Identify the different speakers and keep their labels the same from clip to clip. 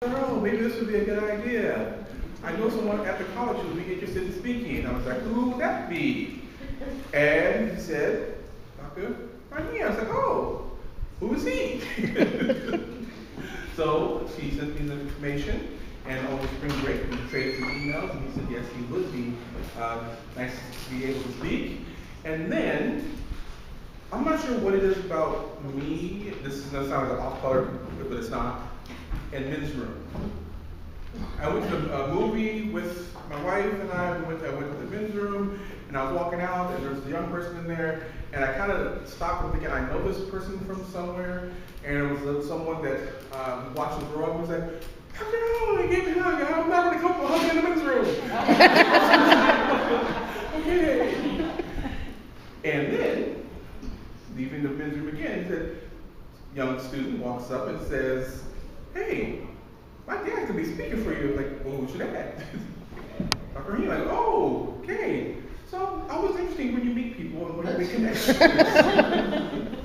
Speaker 1: Oh, maybe this would be a good idea. I know someone at the college who would be interested in speaking. I was like, who would that be? And he said, Dr. Rahim. I was like, oh, who is he? So she sent me the information, and over spring break we traded some emails, and he said yes, he would be nice to be able to speak. And then, I'm not sure what it is about me, this is going to sound like an off-color, but it's not, in men's room. I went to a movie with my wife and I went to the men's room, and I was walking out, and there was a young person in there, and I kind of stopped and thinking, I know this person from somewhere, and it was someone that watched us grow up and was like, how come he gave me a hug? I'm not going to come for a hug in the men's room. Okay. And then, leaving the men's room again, the young student walks up and says, hey, my dad could be speaking for you. Like, well, who's your dad? Dr. Rahim, like, oh, okay. So, always interesting when you meet people and when you make connections.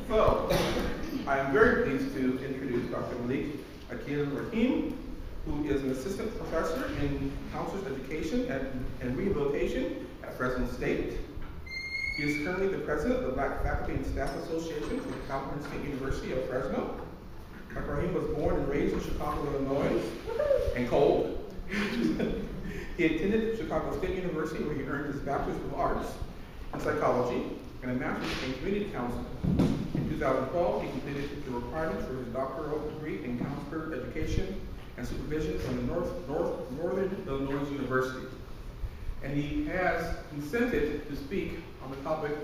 Speaker 1: So, I'm very pleased to introduce Dr. Malik Akil Rahim, who is an assistant professor in counselor's education and rehabilitation at Fresno State. He is currently the president of the Black Faculty and Staff Association for California State University of Fresno. Dr. Rahim was born and raised in Chicago, Illinois, and cold. He attended Chicago State University, where he earned his Bachelor's of Arts in Psychology and a Master's in Community Counseling. In 2012, he completed the requirements for his doctoral degree in counselor education and supervision from the Northern Illinois University. And he has consented to speak on the topic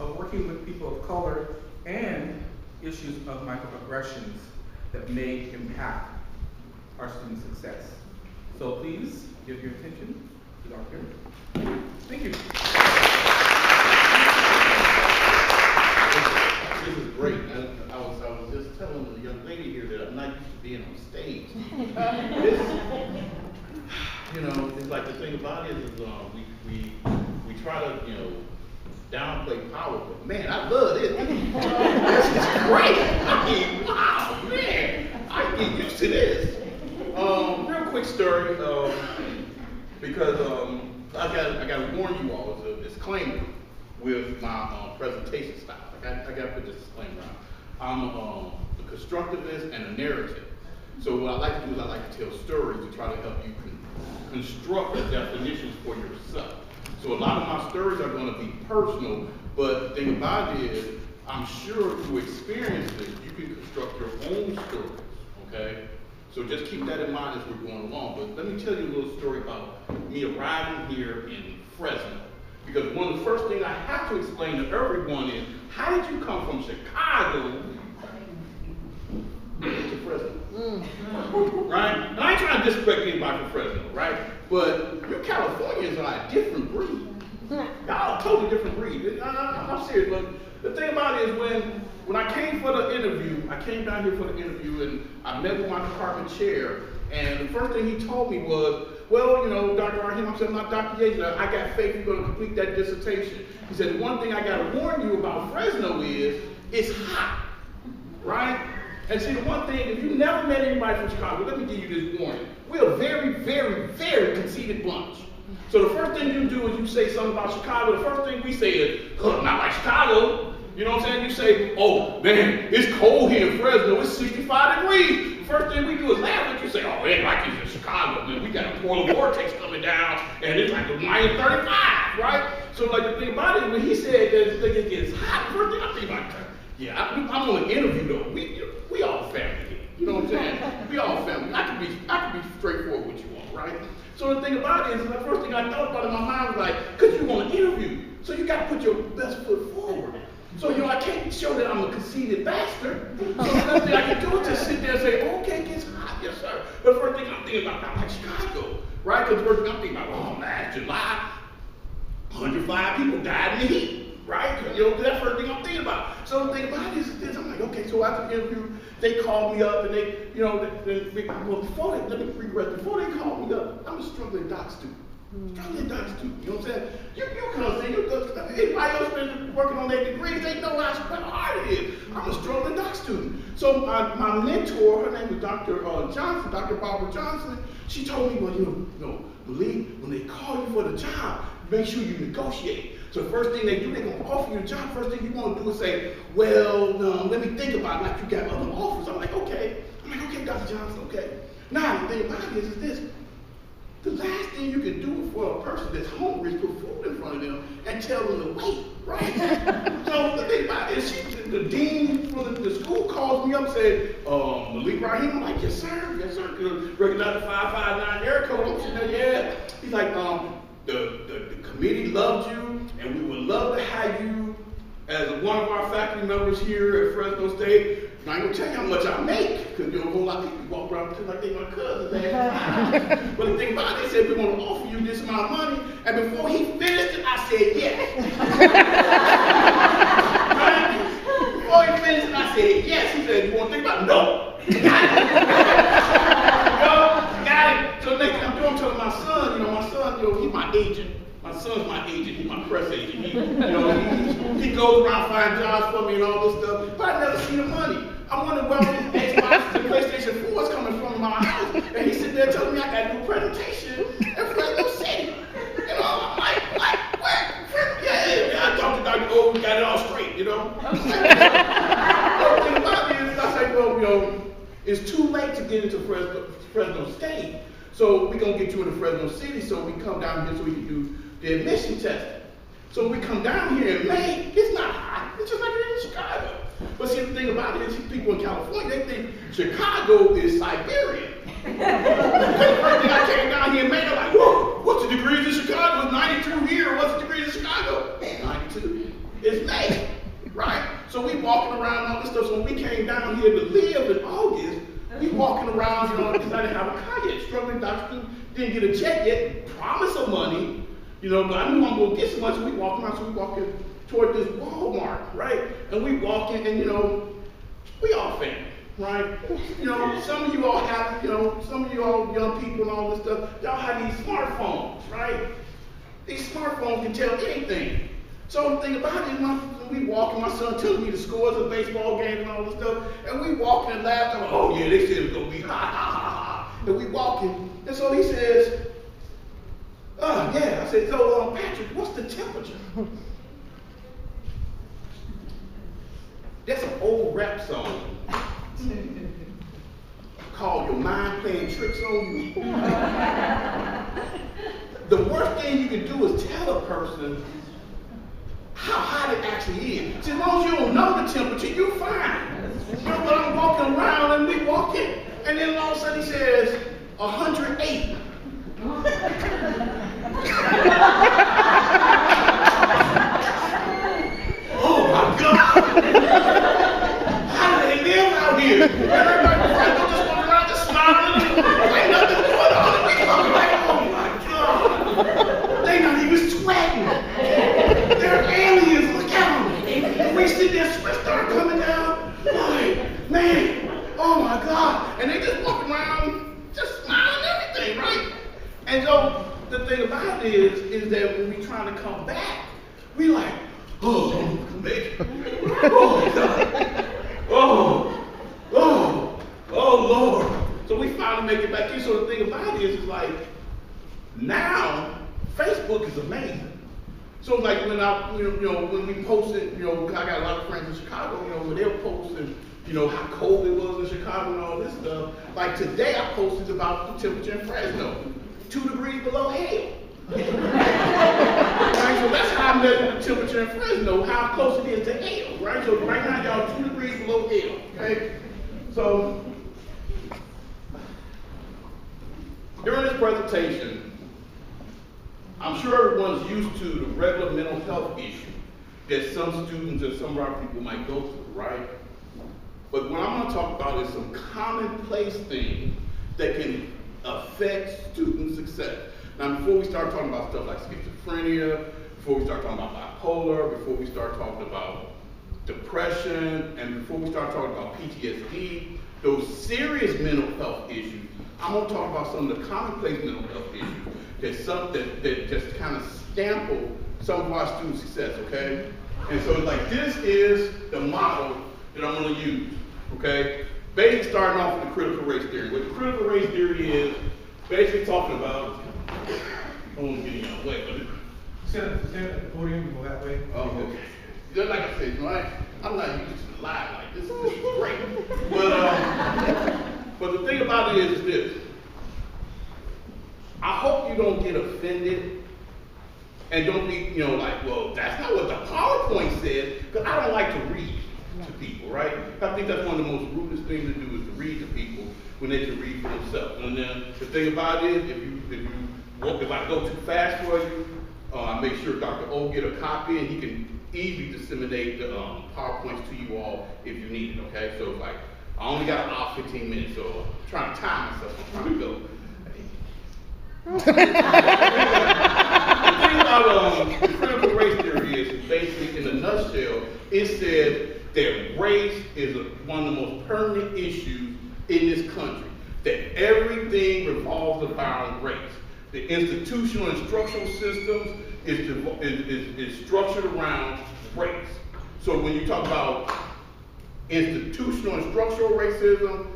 Speaker 1: of working with people of color and issues of microaggressions that may impact our student success. So please give your attention to Dr. Thank you.
Speaker 2: This is great. I was just telling the young lady here that I'm not used to being on stage. It's like the thing about it is we try to, downplay power, but man, I love this. This is great. I mean, wow, man, I get used to this. Real quick story, because I got to warn you all as a disclaimer with my presentation style. I got to put this disclaimer out. I'm a constructivist and a narrative. So what I like to do is I like to tell stories to try to help you construct the definitions for yourself. So a lot of my stories are going to be personal, but the thing about it is, I'm sure through experience this, you can construct your own stories, okay? So just keep that in mind as we're going along. But let me tell you a little story about me arriving here in Fresno. Because one of the first things I have to explain to everyone is, how did you come from Chicago to Fresno? Right? And I ain't trying to disrespect anybody from Fresno, right? But you Californians are a different breed. Y'all a totally different breed. I'm serious, but the thing about it is when I came for the interview, I came down here for the interview and I met with my department chair, and the first thing he told me was, well, Dr. Rahim, I said, I'm not Dr. Yates, I got faith you're going to complete that dissertation. He said, one thing I got to warn you about Fresno is, it's hot, right? And see, the one thing, if you never met anybody from Chicago, let me give you this warning. We're a very, very, very conceited bunch. So the first thing you do is you say something about Chicago. The first thing we say is, not like Chicago. You know what I'm saying? You say, oh, man, it's cold here in Fresno. It's 65 degrees. The first thing we do is laugh at you. Say, oh, it ain't like it's in Chicago. Man, we got a polar vortex coming down, and it's like a minus 35, right? So, like, the thing about it, when he said that it gets hot, the first thing I think about, yeah, I'm on an interview, though. We all family here. You know what I'm saying? We all family. I can be straightforward with you all, right? So the thing about it is, the first thing I thought about in my mind was like, because you want an interview, so you got to put your best foot forward. So, I can't show that I'm a conceited bastard. So the best thing I can do is just sit there and say, okay, it gets hot, yes, sir. But the first thing I'm thinking about, not like Chicago, right? Because the first thing I'm thinking about, oh, man, July, 105 people died in the heat, right? That's the first thing I'm thinking about. So the thing about it is, I'm like, okay, so after the interview, they called me up and before they called me up, I'm a struggling doc student. Struggling doc student, you know what I'm saying? You come see, anybody else been working on their degrees, they know how hard it is. I'm a struggling doc student. So my mentor, her name was Dr. Johnson, Dr. Barbara Johnson, she told me, well, Malik, when they call you for the job, make sure you negotiate. So the first thing they do, they're going to offer you the job. First thing you want to do is say, well, let me think about it, like you got other offers. I'm like, okay, Dr. Johnson, okay. Now, the thing about it is this. The last thing you can do for a person that's hungry is put food in front of them and tell them to wait, right? So the thing about it is, the dean for the school calls me up and said, Malik Rahim, I'm like, yes sir, recognize the 559 area code. I'm sitting there, yeah. He's like, the committee loves you and we would love to have you as one of our faculty members here at Fresno State. I ain't gonna tell you how much I make, because a whole lot of people walk around like they're my cousins. But the thing about it, they said we're gonna offer you this amount of money, and before he finished it, I said yes. Right? Before he finished it, I said yes. He said, you wanna think about it? No. Got it. So next thing I'm telling my son, he's my agent. My son's my agent, he's my press agent. He goes around finding jobs for me and all this stuff, but I never see the money. I wonder where these Xboxes and PlayStation 4s coming from in my house. And he's sitting there telling me I got to do a presentation in Fresno City. I'm like, what? Where? Yeah, I talked to Dr. O, we got it all straight, The thing about it is, I say, it's too late to get into Fresno State. So we're going to get you into Fresno City, so we come down here so we can do the admission testing. So we come down here in May, it's not hot, it's just like it is in Chicago. But see, the thing about it is, people in California, they think Chicago is Siberia. The first thing I came down here in May, they're like, whoa, what's the degrees in Chicago? It's 92 here, what's the degrees in Chicago? 92. It's May, right? So we walking around and all this stuff. So when we came down here to live in August, we walking around, because I didn't have a car yet, struggling doctor, didn't get a check yet, promise of money, but I knew I'm gonna get some money, so we walking around, toward this Walmart, right? And we walking, and we all family, right? Some of you all have, some of you all young people and all this stuff, y'all have these smartphones, right? These smartphones can tell anything. So the thing about it is, we walking, my son took me to scores of baseball games and all this stuff, and we walking and laughing, oh yeah, they said it was gonna be ha ha ha ha. And we walking, and so he says, oh yeah, I said, so Patrick, what's the temperature? That's an old rap song called Your Mind Playing Tricks on You. The worst thing you can do is tell a person how hot it actually is. See, as long as you don't know the temperature, you're fine. But I'm walking around and we walking, and then all of a sudden he says, 108. Oh my God! How do they live out here? Everybody just going around just smiling. Ain't nothing going on. And we talking like, oh my God! They not even sweating. They're aliens. Look at them. And we sit there, sweat start coming down. Like, man, oh my God! And they just walk around, just smiling and everything, right? And so the thing about it is that when we trying to come back, we like, oh, make it. Oh, God. Oh, Lord. So we finally make it back in. So the thing about it is like, now, Facebook is amazing. So like when when we posted, I got a lot of friends in Chicago, when they'll post and, how cold it was in Chicago and all this stuff. Like today I posted about the temperature in Fresno, 2 degrees below hell. Right, so that's how I measure the temperature in Fresno, how close it is to hell, right? So right now y'all 2 degrees below hell, okay? So during this presentation, I'm sure everyone's used to the regular mental health issue that some students and some of our people might go through, right? But what I'm gonna talk about is some commonplace things that can affect student success. Now, before we start talking about stuff like schizophrenia, before we start talking about bipolar, before we start talking about depression, and before we start talking about PTSD, those serious mental health issues, I'm gonna talk about some of the commonplace mental health issues that just kind of sample some of our student success, okay? And so it's like, this is the model that I'm gonna use, okay? Basically starting off with the critical race theory. What the critical race theory is basically talking about, I don't want to get in your way, but
Speaker 1: Stand at the podium, go that way.
Speaker 2: oh, okay. Just like I said, I'm not used to the live like this. This is great. But the thing about it is this. I hope you don't get offended and don't be, like, well, that's not what the PowerPoint says, because I don't like to read to people, right? I think that's one of the most rudest things to do is to read to people when they can read for themselves. And then the thing about it is, if I go too fast for you, I make sure Dr. O get a copy and he can easily disseminate the PowerPoints to you all if you need it, okay? So it's like, I only got an hour, 15 minutes, so I'm trying to time myself, I'm trying to go. The thing about the critical race theory is basically, in a nutshell, it says that race is one of the most permanent issues in this country, that everything revolves around race. The institutional and structural systems is structured around race. So when you talk about institutional and structural racism,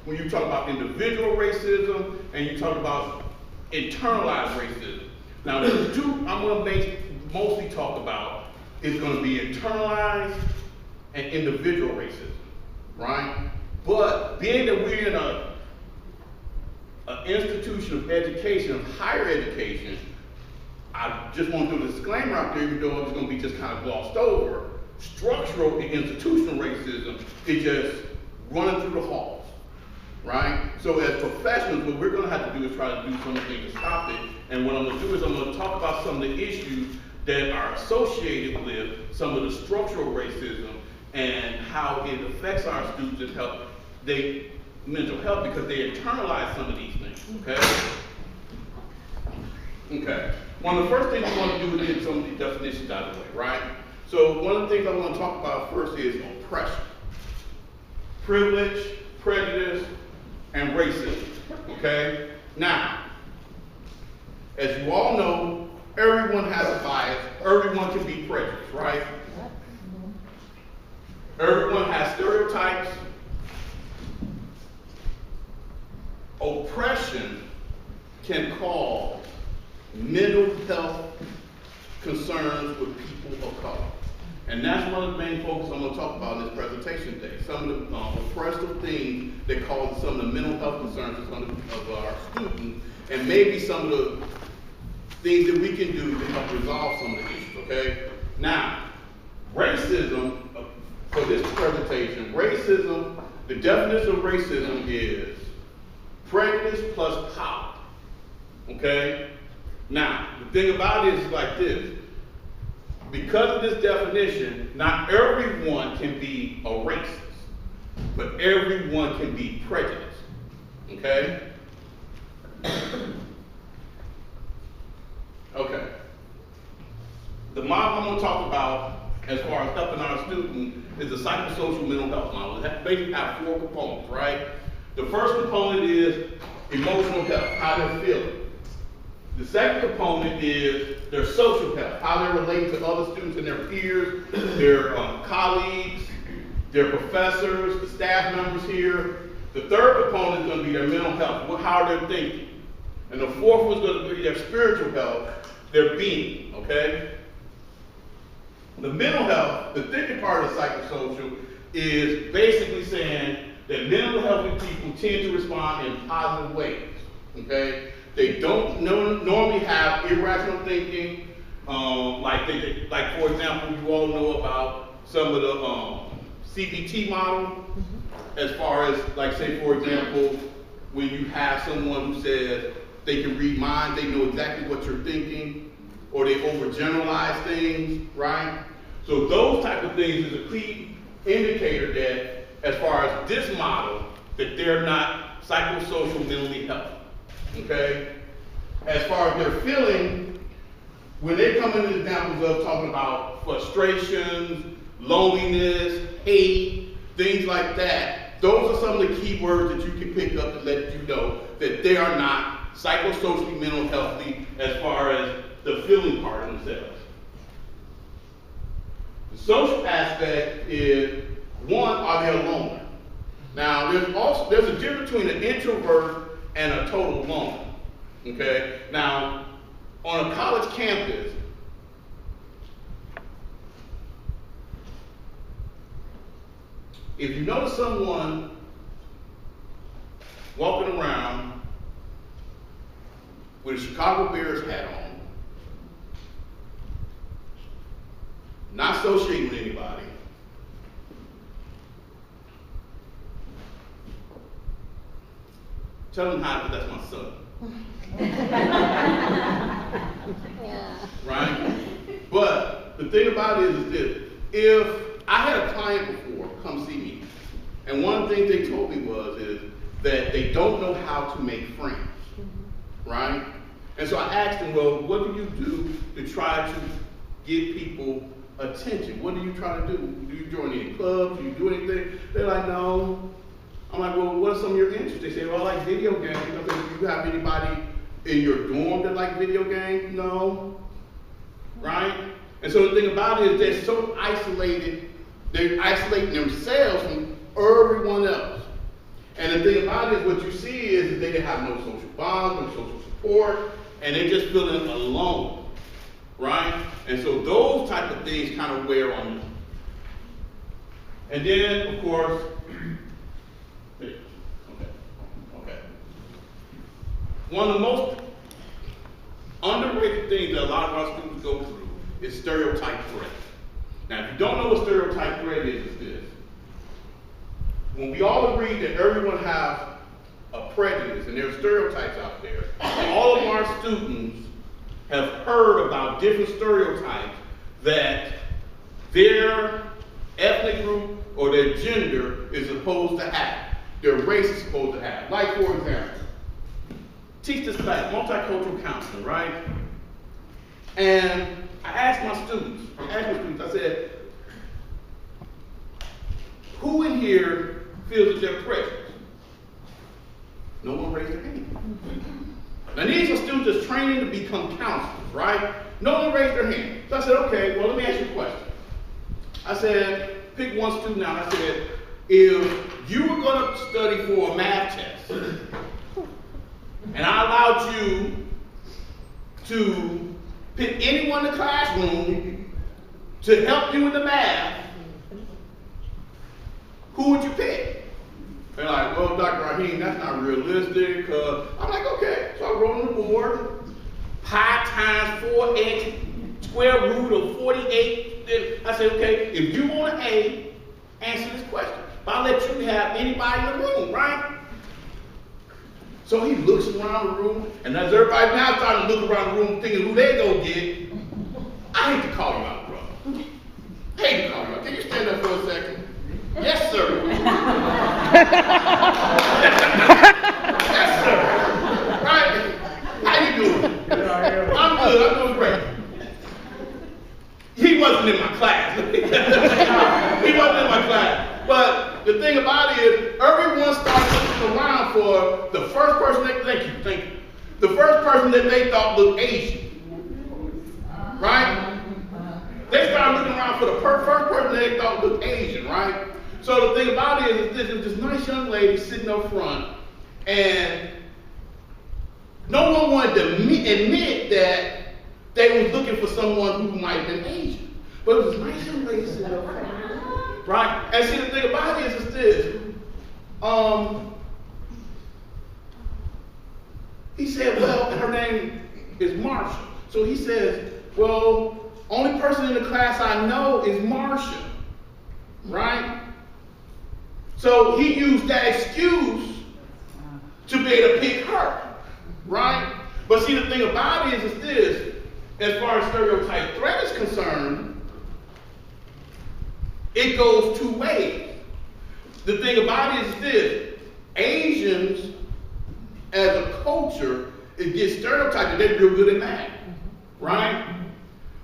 Speaker 2: when you talk about individual racism, and you talk about internalized racism. Now the two I'm going to mostly talk about is going to be internalized and individual racism, right? But being that we're in an institution of education, of higher education, I just want to do a disclaimer out there, even though it's going to be just kind of glossed over. Structural and institutional racism is just running through the halls, right? So as professionals, what we're going to have to do is try to do something to stop it. And what I'm going to do is I'm going to talk about some of the issues that are associated with some of the structural racism and how it affects our students and mental health, because they internalize some of these things, okay? Okay. One of the first things we want to do is get some of these definitions out of the way, right? So one of the things I want to talk about first is oppression, privilege, prejudice, and racism, okay? Now, as you all know, everyone has a bias, everyone can be prejudiced, right? Everyone has stereotypes. Oppression can cause mental health concerns with people of color. And that's one of the main focus I'm going to talk about in this presentation today. Some of the oppressive things that cause some of the mental health concerns of our students, and maybe some of the things that we can do to help resolve some of the issues, okay? Now, racism, for this presentation, racism, the definition of racism is prejudice plus power, okay? Now, the thing about it is like this. Because of this definition, not everyone can be a racist, but everyone can be prejudiced, okay? Okay. The model I'm going to talk about as far as helping our students is the psychosocial mental health model. It basically has 4 components, right? The first component is emotional health, how they're feeling. The second component is their social health, how they relate to other students and their peers, their colleagues, their professors, the staff members here. The third component is going to be their mental health, how they're thinking. And the fourth was going to be their spiritual health, their being, okay? The mental health, the thinking part of psychosocial, is basically saying that mental healthy people tend to respond in positive ways, okay? They don't normally have irrational thinking, like for example, you all know about some of the CBT model, as far as, like, say for example, when you have someone who says they can read minds, they know exactly what you're thinking, or they overgeneralize things, right? So those type of things is a key indicator that, as far as this model, that they're not psychosocial mentally healthy. Okay? As far as their feeling, when they come into examples of talking about frustrations, loneliness, hate, things like that, those are some of the key words that you can pick up to let you know that they are not psychosocially mental healthy as far as the feeling part of themselves. The social aspect is, one, are they a loner? Now, there's a difference between an introvert and a total loner. Okay? Now, on a college campus, if you notice someone walking around with a Chicago Bears hat on, not associating with anybody, tell them hi, because that's my son. Right? But the thing about it is this: if I had a client before come see me, and one of the things they told me is that they don't know how to make friends, right? And so I asked them, well, what do you do to try to get people attention? What do you try to do? Do you join any clubs? Do you do anything? They're like, no. I'm like, well, what are some of your interests? They say, well, I like video games. I said, do you have anybody in your dorm that like video games? No. Right? And so the thing about it is they're so isolated, they're isolating themselves from everyone else. And the thing about it is what you see is that they have no social bonds, no social support, and they're just feeling alone. Right? And so those type of things kind of wear on you. And then, of course, one of the most underrated things that a lot of our students go through is stereotype threat. Now, if you don't know what stereotype threat is, it's this. When we all agree that everyone has a prejudice and there are stereotypes out there, all of our students have heard about different stereotypes that their ethnic group or their gender is supposed to have, their race is supposed to have. Like, for example, teach this class, multicultural counseling, right? And I asked my students, I said, who in here feels that they're prejudiced? No one raised their hand. Now these are students that's training to become counselors, right? No one raised their hand. So I said, okay, well, let me ask you a question. I said, pick one student out. I said, if you were going to study for a math test, and I allowed you to pick anyone in the classroom to help you with the math, who would you pick? They're like, well, Dr. Rahim, that's not realistic. I'm like, okay. So I wrote on the board, pi times 4x, square root of 48. Then I said, okay, if you want an A, answer this question. But I'll let you have anybody in the room, right? So he looks around the room, and as everybody now starting to look around the room thinking who they gonna get, I hate to call you out, brother. I hate to call you out. Can you stand up for a second? Yes, sir. Yes, sir. Right? How you doing? I'm good. I'm doing great. He wasn't in my class. He wasn't in my class. But the thing about it is, everyone started looking around for the first person that, thank you. The first person that they thought looked Asian. Right? They started looking around for the first person that they thought looked Asian, right? So the thing about it is, there's this nice young lady sitting up front, and no one wanted to admit that they was looking for someone who might have been Asian. But it was this nice young lady sitting up front. Right? And see, the thing about it is this. He said, well, her name is Marsha. So he says, well, only person in the class I know is Marsha. Right? So he used that excuse to be able to pick her. Right? But see, the thing about it is this. As far as stereotype threat is concerned, it goes two ways. The thing about it is this: Asians, as a culture, it gets stereotyped that they're real good at math, right?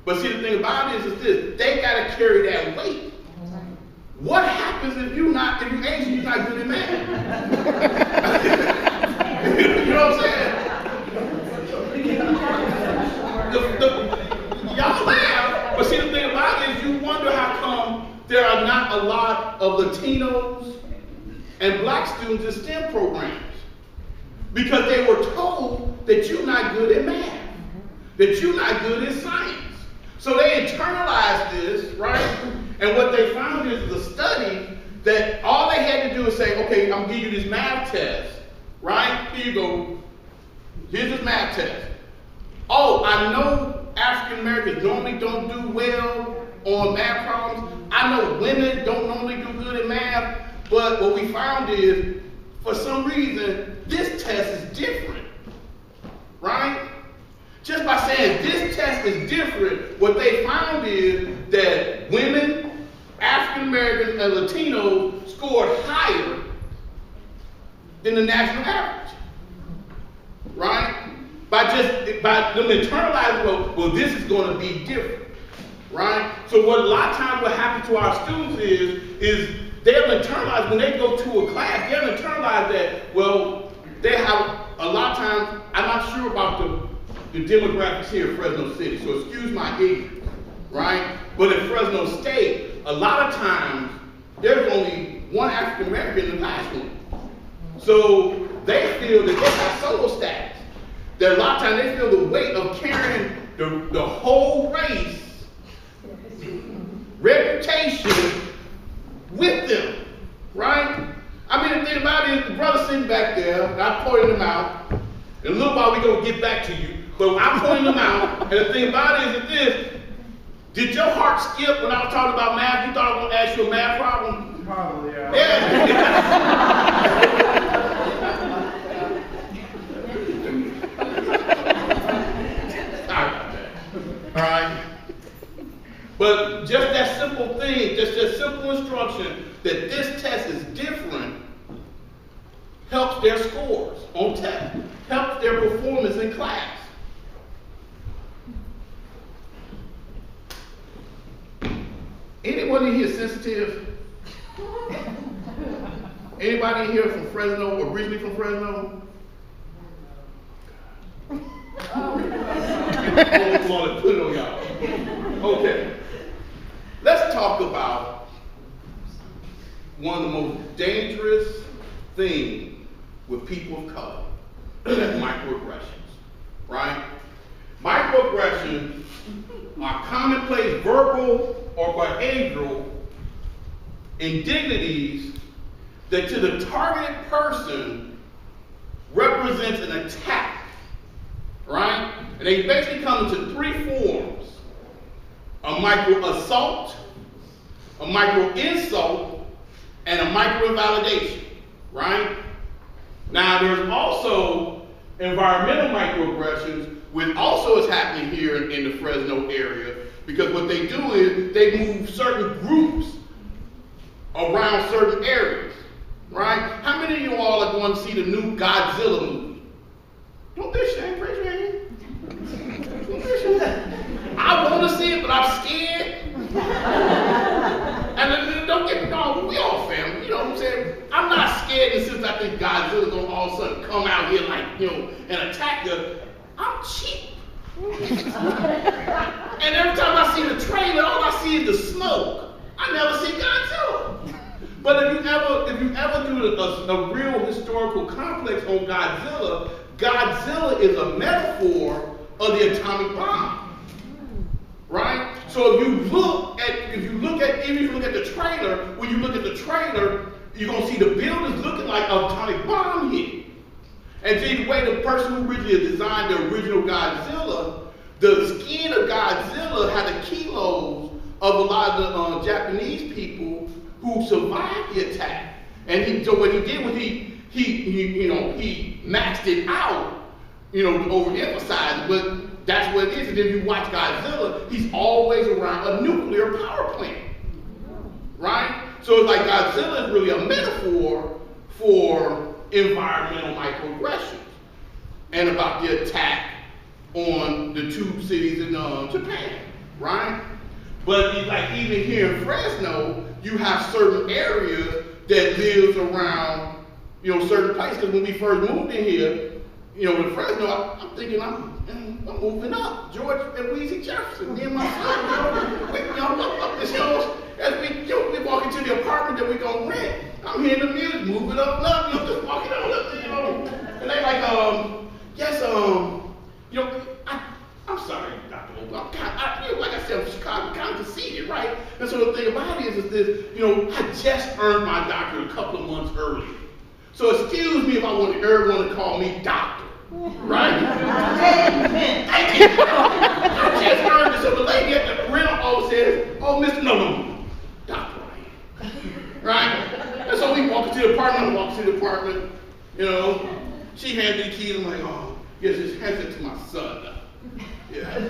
Speaker 2: But see, the thing about it is this: they got to carry that weight. What happens if you're Asian, you're not good at math? You know what I'm saying? of Latinos and black students in STEM programs because they were told that you're not good at math, that you're not good at science. So they internalized this, right? And what they found is a study that all they had to do is say, okay, I'm gonna give you this math test, right? Here you go. Here's this math test. Oh, I know African Americans normally don't do well on math problems. I know women don't normally do good at math, but what we found is, for some reason, this test is different, right? Just by saying this test is different, what they found is that women, African Americans, and Latinos scored higher than the national average, right? By them internalizing, well, this is going to be different, right? So what a lot of times what happens to our students is they'll internalize when they go to a class, they'll internalize that, well, they have a lot of times, I'm not sure about the demographics here in Fresno City, so excuse my ignorance, right? But in Fresno State, a lot of times, there's only one African American in the classroom. So they feel that they have solo status. That a lot of times they feel the weight of carrying the whole race reputation with them, right? I mean, the thing about it is the brother sitting back there, and I'm pointing him out, and a little while we're going to get back to you, but I'm pointing them out, and the thing about it is this, did your heart skip when I was talking about math? You thought I was going to ask you a math problem?
Speaker 3: Probably, yeah.
Speaker 2: Yeah. All right? But just that simple thing, just that simple instruction that this test is different helps their scores on test, helps their performance in class. Anyone in here sensitive? Anybody in here from Fresno, originally from Fresno? Come on, let's put it on y'all. Okay. Let's talk about one of the most dangerous things with people of color. That's microaggressions, right? Microaggressions are commonplace verbal or behavioral indignities that to the targeted person represents an attack, right? And they basically come into three forms: a micro assault, a micro insult, and a micro invalidation, right? Now there's also environmental microaggressions, which also is happening here in the Fresno area, because what they do is they move certain groups around certain areas, right? How many of you all are going to see the new Godzilla movie? Don't be ashamed, raise your hand. Don't be ashamed. I want to see it, but I'm scared. And don't get me wrong, we all family, you know what I'm saying? I'm not scared in the sense I think Godzilla's gonna all of a sudden come out here like, you know, and attack us. I'm cheap. And every time I see the trailer, all I see is the smoke. I never see Godzilla. But if you ever do a real historical complex on Godzilla, Godzilla is a metaphor of the atomic bomb, right? So if you look at the trailer, when you look at the trailer, you're gonna see the buildings looking like an atomic bomb hit. And see the way the person who originally designed the original Godzilla, the skin of Godzilla had the kilos of a lot of the Japanese people who survived the attack. And so what he did was he maxed it out, to overemphasize it, but that's what it is. And if you watch Godzilla, he's always around a nuclear power plant, right? So it's like Godzilla is really a metaphor for environmental microaggressions and about the attack on the two cities in Japan, right? But like even here in Fresno, you have certain areas that lives around, certain places. Because when we first moved in here, in Fresno, I'm thinking I'm moving up. George and Weezy Jefferson, me and my son, up this hill. as we walk into the apartment that we gonna rent, I'm hearing the music, moving up and up, just walking on up, and they like, yes, I'm sorry, Dr. Ogle. Like I said, I'm Chicago, kind of conceited, right? And so the thing about it is this, I just earned my doctorate a couple of months earlier. So excuse me if I want everyone to call me doctor, right? Amen. Thank you. I just earned it. So the lady at the rental office says, oh, Mr. No, Dr. Right? And so we walk into the apartment, she hands me the keys, I'm like, oh, yes, just hands it to my son. Yeah, I'm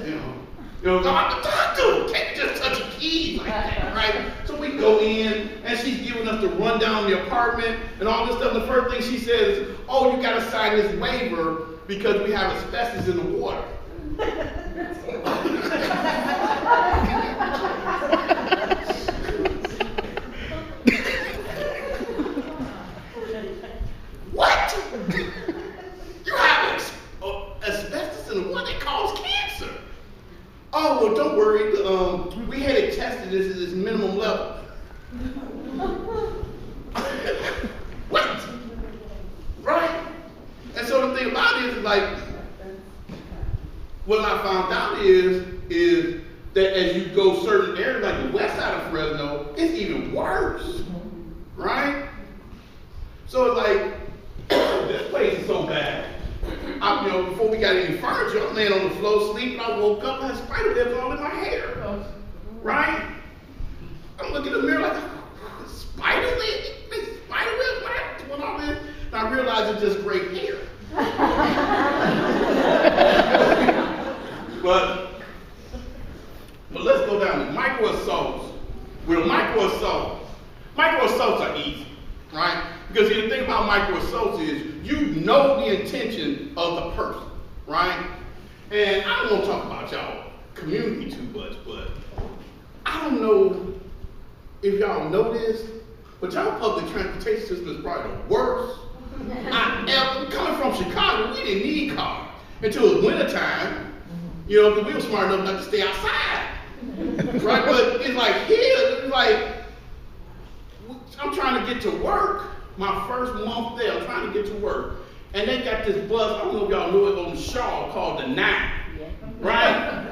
Speaker 2: the doctor, can't just touch the keys like that, right? So we go in, and she's giving us the rundown of the apartment and all this stuff. The first thing she says is, oh, you gotta sign this waiver because we have asbestos in the water. What? You have asbestos in the water that causes cancer? Oh, well, don't worry. We had it tested. This is its minimum level. What? Right? And so the thing about it is, like, what I found out is that as you go certain areas, like the west side of Fresno, it's even worse. Right? So it's like, this place is so bad. Before we got any furniture, I'm laying on the floor sleeping. I woke up and had spider webs all in my hair. Right? I'm looking in the mirror like, spider webs? What's all this? And I realized it's just gray hair. but let's go down to microassaults. With microassaults are easy, right? Because the thing about microassaults is you know the intention of the person, right? And I don't want to talk about y'all community too much, but I don't know if y'all know this, but y'all public transportation system is probably the worst. Coming from Chicago, we didn't need cars until it was wintertime, because we were smart enough not to stay outside, right? But it's like here, it's like, I'm trying to get to work. My first month there, I'm trying to get to work. And they got this bus, I don't know if y'all know it, on the Shaw called the 9, right?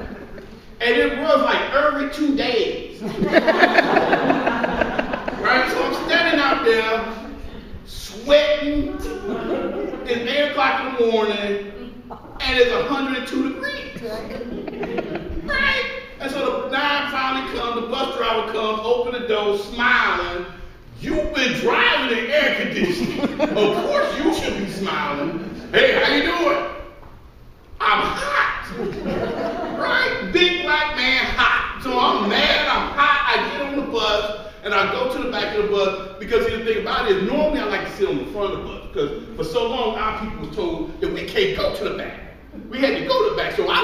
Speaker 2: And it runs like every 2 days. Right? So I'm standing out there, sweating. It's 8 o'clock in the morning, and it's 102 degrees. Right? And so the 9 finally comes, the bus driver comes, open the door, smiling. You've been driving in air conditioning. Of course you should be smiling. Hey, how you doing? I'm hot. Right? Big black man hot. So I'm mad, I'm hot, I get on the bus, and I go to the back of the bus, because the thing about it is normally I like to sit on the front of the bus, because for so long our people were told that we can't go to the back. We had to go to the back. So I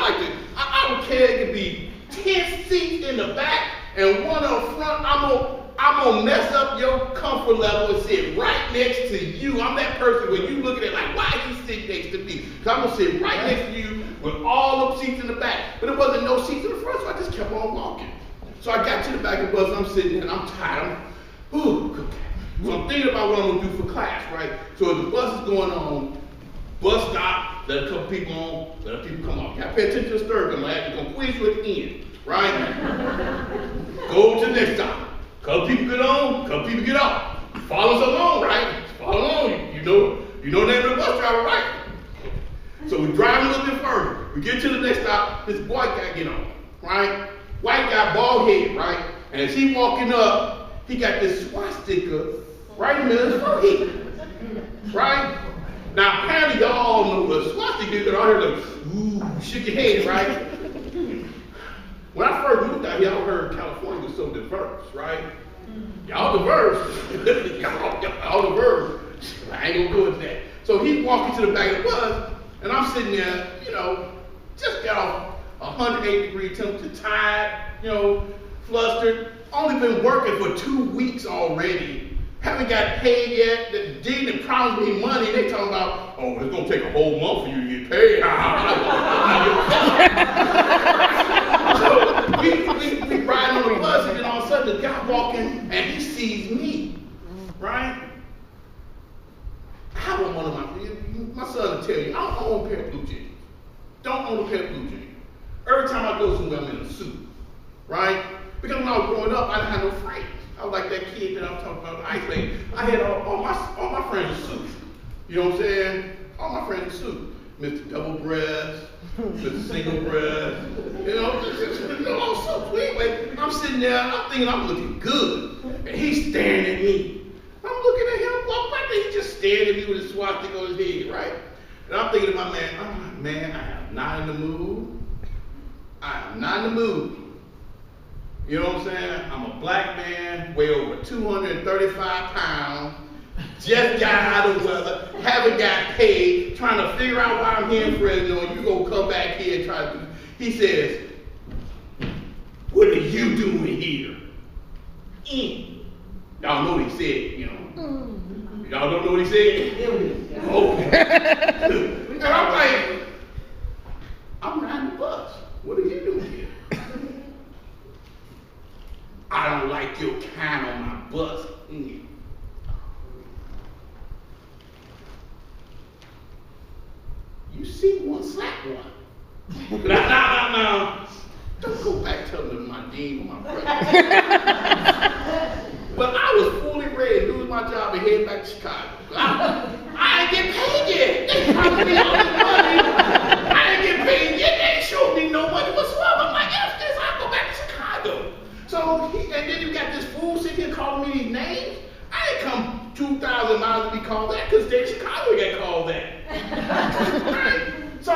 Speaker 2: don't care, it could be 10 seats in the back and one up front. I'm gonna mess up your comfort level and sit right next to you. I'm that person when you look at it like, why is he sitting next to me? Because I'm gonna sit right next to you with all the seats in the back. But there wasn't no seats in the front, so I just kept on walking. So I got to the back of the bus and I'm sitting there and I'm tired. So I'm thinking about what I'm gonna do for class, right? So as the bus is going on, bus stop, let a couple people on, let other people come off. You gotta pay attention to the stir, because I'm gonna quiz you at the end, right? Go to the next stop. Couple people get on, couple people get off. Follow us along, right? Follow along. You know the name of the bus driver, right? So we drive a little bit further. We get to the next stop, this white guy get on, right? White guy, bald head, right? And as he walking up, he got this swastika right in the middle of his forehead, right? Now apparently y'all all know what a swastika is, because I heard the ooh, shake your head, right? When I first moved out here, I heard California was so diverse, right? Y'all diverse. y'all diverse. I ain't gonna go into that. So he's walking to the back of the bus, and I'm sitting there, just got off 108-degree temperature, tired, flustered. Only been working for 2 weeks already. Haven't got paid yet. The dean that promised me money, they talking about, oh, it's gonna take a whole month for you to get paid. So we riding on the bus, and then all of a sudden the guy walking and he sees me, right? I don't want my son will tell you, I don't own a pair of blue jeans. Don't own a pair of blue jeans. Every time I go somewhere, I'm in a suit, right? Because when I was growing up, I didn't have no friends. I was like that kid that I was talking about, the ice lady. I had all my friends in suits. You know what I'm saying? All my friends in suits. Mr. Double Breast, Mr. Single Breast, you know, all suits. Anyway, I'm sitting there, I'm thinking I'm looking good. And he's staring at me. I'm looking at him, walk back there, he just stared at me with his swastika on his head, right? And I'm thinking to my man, I'm like, man, I am not in the mood. I am not in the mood. You know what I'm saying? I'm a black man, weigh over 235 pounds, just got out of the weather, haven't got paid, trying to figure out why I'm here in Fresno, and you gonna come back here and try to do. He says, what are you doing here? Y'all know what he said, you know. Y'all don't know what he said? Okay. And I'm like, I'm riding the bus. What are you doing here? I don't like your kind on my bus. You see one, slap one. Now. Don't go back telling them my dean or my brother. But I was fully ready to lose my job and head back to Chicago. I ain't get paid yet. They promised me all this money. I ain't get paid yet. They ain't showed me no money whatsoever. I'm like, after this, I'll go back to Chicago. So, and then you got this fool sitting here calling me these names. I ain't come 2,000 miles to be called that because they in Chicago got called that. Right? So,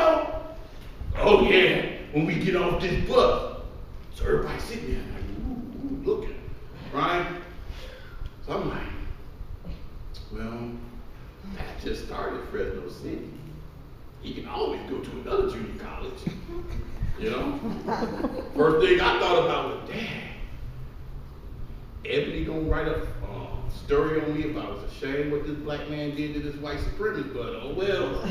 Speaker 2: oh yeah, when we get off this bus, so everybody's sitting there like, looking, right? So I'm like, well, I just started Fresno City. He can always go to another junior college, you know? First thing I thought about was, dang, Ebony gonna write a story on me about it's a shame what this black man did to this white supremacist, but oh well,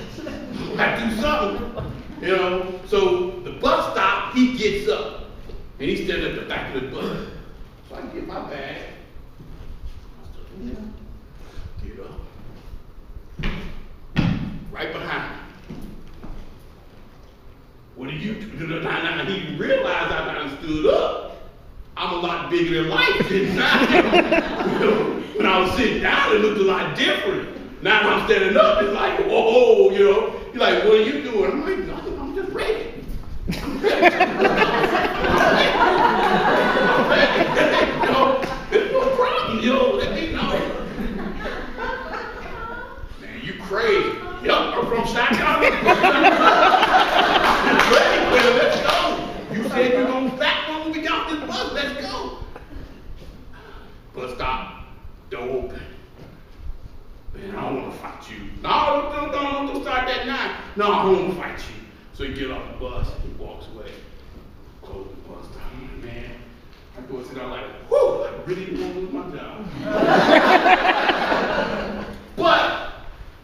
Speaker 2: I do something, you know? So the bus stop, he gets up, and he's standing at the back of the bus. So I get my bag, get up, right behind me. What do you do? Now he realized I done stood up. I'm a lot bigger than life, didn't I? When I was sitting down, it looked a lot different. Now when I'm standing up, it's like, whoa, you know. He's like, what are you doing? I'm like, nothing, I'm just ready. I'm ready. I'm ready. You know, there's no problem, you know, let me know. Man, you crazy. Yep, I'm from Psychosocial. Well, let's go. You said you're going to fat when we got this bus. Let's go. Bus stop. Door open. Man, I don't want to fight you. No, don't start that now. No, I don't want to fight you. So he get off the bus. He walks away. Close the bus stop. Man, I go and sit down like, whew, I really didn't want to lose my job. But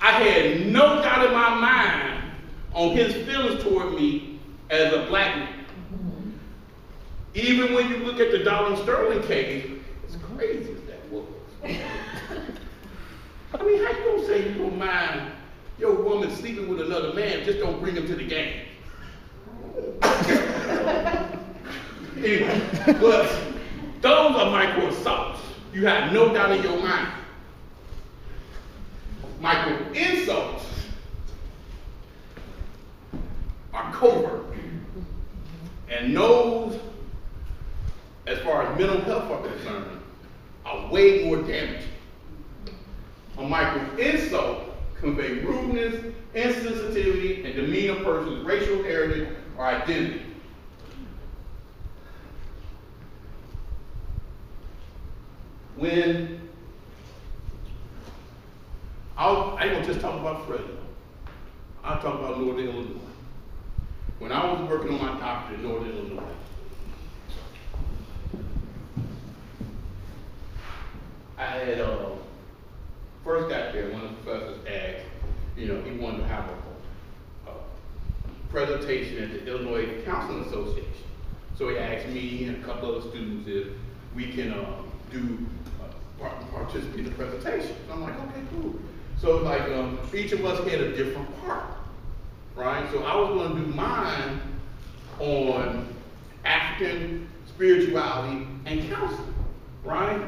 Speaker 2: I had no doubt in my mind on his feelings toward me as a black man. Even when you look at the Donald Sterling case, as crazy as that was. I mean, how you gonna say you don't mind your woman sleeping with another man, just don't bring him to the game? Anyway, but those are micro assaults. You have no doubt in your mind. Micro insults are covert. And those, as far as mental health are concerned, are way more damaging. A micro insult conveys rudeness, insensitivity, and demean a person's racial heritage or identity. When I ain't gonna just talk about Fresno. I'll talk about Northern Illinois. When I was working on my doctorate in Northern Illinois, I had first got there, one of the professors asked, you know, he wanted to have a presentation at the Illinois Counseling Association. So he asked me and a couple other students if we can do participate in the presentation. So I'm like, okay, cool. So like each of us had a different part, right? So I was going to do mine on African spirituality and counseling, right?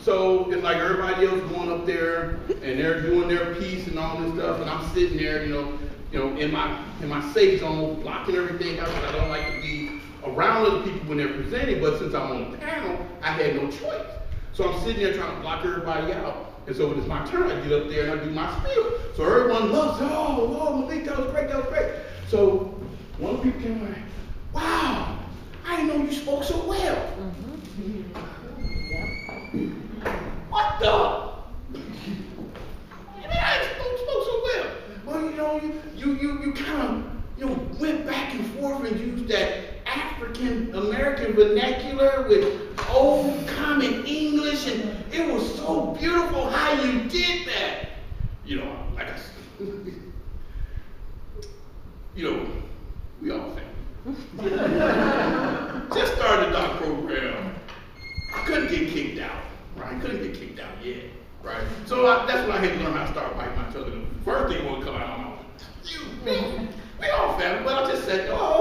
Speaker 2: So it's like everybody else going up there and they're doing their piece and all this stuff, and I'm sitting there, in my safe zone, blocking everything out because I don't like to be around other people when they're presenting. But since I'm on the panel, I had no choice. So I'm sitting there trying to block everybody out. And so when it's my turn, I get up there and I do my spiel. So everyone loves, oh, Malik, that was great, that was great. So one of the people came like, wow, I didn't know you spoke so well. What the? I spoke so well. Well, you kind of, went back and forth and used that African American vernacular with old common English, and it was so beautiful how you did that. Like I said, we all family. Just started the doc program. I couldn't get kicked out, right? Couldn't get kicked out yet, right? So that's when I had to learn how to start biting my tongue. The first thing that would come out of my mouth, we all family. But I just said, oh,